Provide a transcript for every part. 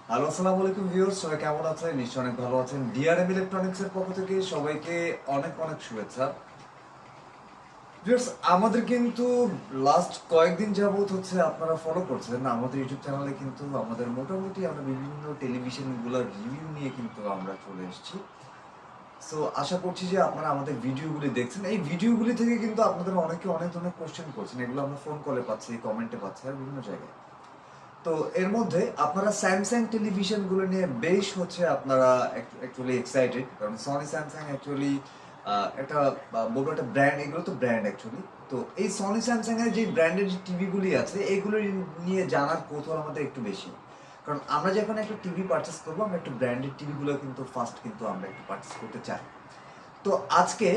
Hello, আসসালামু আলাইকুম viewers, সবাই কেমন আছেন? নিশ্চয়ই অনেক ভালো আছেন। ডিআরএম ইলেকট্রনিক্সের পক্ষ থেকে সবাইকে অনেক অনেক শুভেচ্ছা। ভিউয়ার্স, আমাদের কিন্তু লাস্ট কয়েকদিন যাবত হচ্ছে আপনারা ফলো করছেন আমাদের ইউটিউব চ্যানেলে, কিন্তু আমাদের মোটামুটি আমরা বিভিন্ন টেলিভিশনগুলোর রিভিউ নিয়ে কিন্তু আমরা চলে এসেছি। সো আশা করছি যে আপনারা আমাদের ভিডিওগুলি দেখছেন। এই ভিডিওগুলি থেকে কিন্তু আপনাদের অনেকে অনেক ধরনের কোশ্চেন করছেন, এগুলো আমরা ফোন কলে পাচ্ছি, কমেন্টে পাচ্ছি আর বিভিন্ন জায়গায়। তো এর মধ্যে আপনারা স্যামসাং টেলিভিশনগুলো নিয়ে বেশ হচ্ছে আপনারা অ্যাকচুয়ালি এক্সাইটেড, কারণ সনি স্যামসাং অ্যাকচুয়ালি একটা বলবো একটা ব্র্যান্ড, এগুলো তো ব্র্যান্ড অ্যাকচুয়ালি। তো এই সনি স্যামসাং এর যে ব্র্যান্ডের যে টিভিগুলি আছে এগুলো নিয়ে জানার কৌতূহল আমাদের একটু বেশি, কারণ আমরা যখন একটা টিভি পারচেস করবো আমরা একটু ব্র্যান্ডেড টিভিগুলো কিন্তু ফার্স্ট কিন্তু আমরা একটু পারচেস করতে চাই। তো আজকে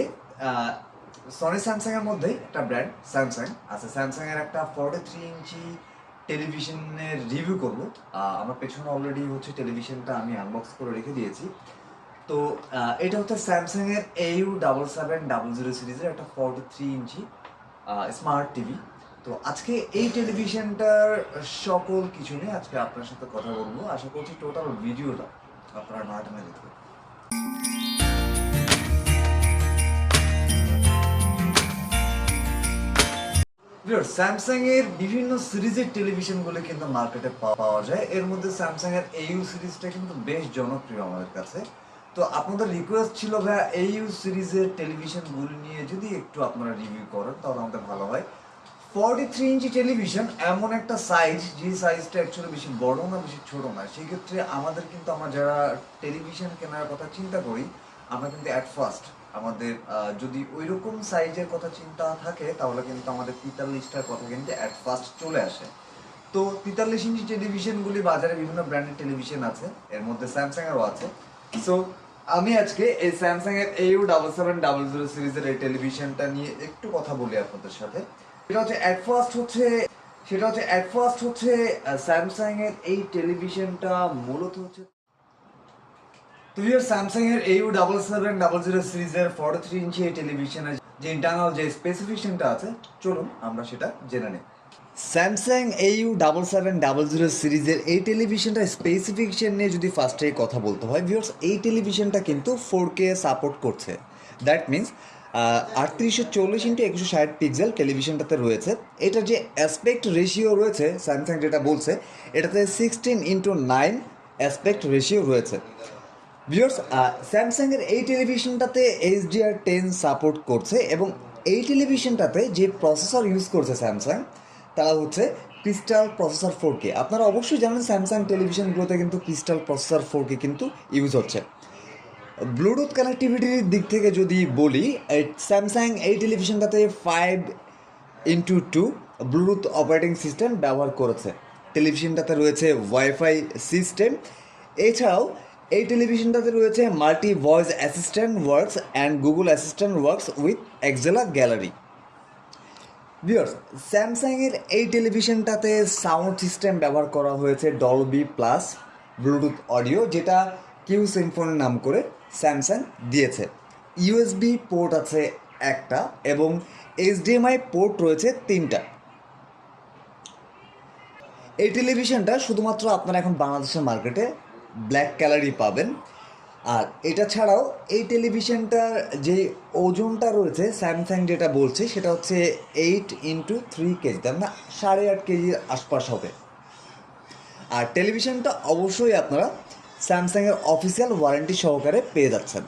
সনি স্যামসাং এর মধ্যেই একটা ব্র্যান্ড স্যামসাং আছে, স্যামসাং এর একটা 43 ইঞ্চি টেলিভিশনের রিভিউ করব। আমার পেছনে অলরেডি হচ্ছে টেলিভিশনটা আমি আনবক্স করে রেখে দিয়েছি। তো এটা হচ্ছে স্যামসাং এর AU7700 সিরিজের একটা 43 ইঞ্চি স্মার্ট টিভি। তো আজকে এই টেলিভিশনটার সকল কিছু নিয়ে আজকে আপনার সাথে কথা বলবো। আশা করছি টোটাল ভিডিওটা আপনারা না টেনে দেখবেন। স্যামসাং এর বিভিন্ন সিরিজের টেলিভিশনগুলো কিন্তু মার্কেটে পাওয়া যায়। এর মধ্যে স্যামসাং এর AU সিরিজটা কিন্তু বেশ জনপ্রিয় আমাদের কাছে। তো আপনাদের রিকোয়েস্ট ছিল ভাই AU সিরিজের টেলিভিশনগুলো নিয়ে যদি একটু আপনারা রিভিউ করেন তাহলে আমাদের ভালো হয়। 43 ইঞ্চি টেলিভিশন এমন একটা সাইজ, যে সাইজটা অ্যাকচুয়ালি বেশি বড় না বেশি ছোট না। সেই ক্ষেত্রে আমাদের কিন্তু আমরা যারা টেলিভিশন কেনার কথা চিন্তা করি, আমরা কিন্তু অ্যাট ফার্স্ট আমাদের যদি ওই রকম সাইজের কথা চিন্তা থাকে তাহলে কিন্তু আমাদের 43টার কথা কিন্তু অ্যাট ফার্স্ট চলে আসে। তো 43 ইঞ্চি টেলিভিশনগুলি বাজারে বিভিন্ন ব্র্যান্ডের টেলিভিশন আছে, এর মধ্যে স্যামসাং এরও আছে। সো আমি আজকে এই স্যামসাং এর AU7700 সিরিজের এই টেলিভিশনটা নিয়ে একটু কথা বলি আপনাদের সাথে। সেটা হচ্ছে স্যামসাং এর এই টেলিভিশনটা মূলত হচ্ছে তো স্যামসাং এর AU7700 সিরিজের 43 ইঞ্চি এই টেলিভিশনের যে ইন্টারনাল যে স্পেসিফিকেশনটা আছে, চলুন আমরা সেটা জেনে নিই। স্যামসাং AU7700 সিরিজের এই টেলিভিশনটা স্পেসিফিকেশন নিয়ে যদি ফার্স্টে কথা বলতে হয় ভিউয়ার্স, এই টেলিভিশনটা কিন্তু 4K সাপোর্ট করছে। দ্যাট মিনস 3840x2160 পিক্সেল টেলিভিশনটাতে রয়েছে। এটার যে অ্যাসপেক্ট রেশিও রয়েছে স্যামসাং যেটা বলছে, এটাতে 16:9 অ্যাসপেক্ট রেশিও রয়েছে। ভিউয়ার্স, স্যামসাংয়ের এই টেলিভিশনটাতে HDR10 সাপোর্ট করছে এবং এই টেলিভিশনটাতে যে প্রসেসর ইউজ করছে স্যামসাং, তারা হচ্ছে ক্রিস্টাল প্রসেসর 4K। আপনারা অবশ্যই জানেন স্যামসাং টেলিভিশনগুলোতে কিন্তু ক্রিস্টাল প্রসেসর 4K কিন্তু ইউজ হচ্ছে। ব্লুটুথ কানেক্টিভিটির দিক থেকে যদি বলি, স্যামসাং এই টেলিভিশনটাতে 5x2 ব্লুটুথ অপারেটিং সিস্টেম ব্যবহার করেছে। টেলিভিশনটাতে রয়েছে ওয়াইফাই সিস্টেম। এছাড়াও এই টেলিভিশনটাতে রয়েছে multi voice assistant works and Google assistant works with Axela gallery. Viewers, স্যামসাংয়ের এই টেলিভিশনটাতে সাউন্ড সিস্টেম ব্যবহার করা হয়েছে ডলবি প্লাস ব্লুটুথ অডিও, যেটা কিউ সিম্ফনি নাম করে স্যামসাং দিয়েছে। ইউএসবি পোর্ট আছে একটা এবং HDMI পোর্ট রয়েছে 3টা। এই টেলিভিশনটা শুধুমাত্র আপনারা এখন বাংলাদেশের মার্কেটে ব্ল্যাক কালারই পাবেন। আর এটা ছাড়াও এই টেলিভিশনটার যে ওজনটা রয়েছে স্যামসাং যেটা বলছে সেটা হচ্ছে 8x3 কেজি, তার না 8.5 কেজির আশপাশ হবে। আর টেলিভিশনটা অবশ্যই আপনারা স্যামসাংয়ের অফিসিয়াল ওয়ারেন্টি সহকারে পেয়ে যাচ্ছেন।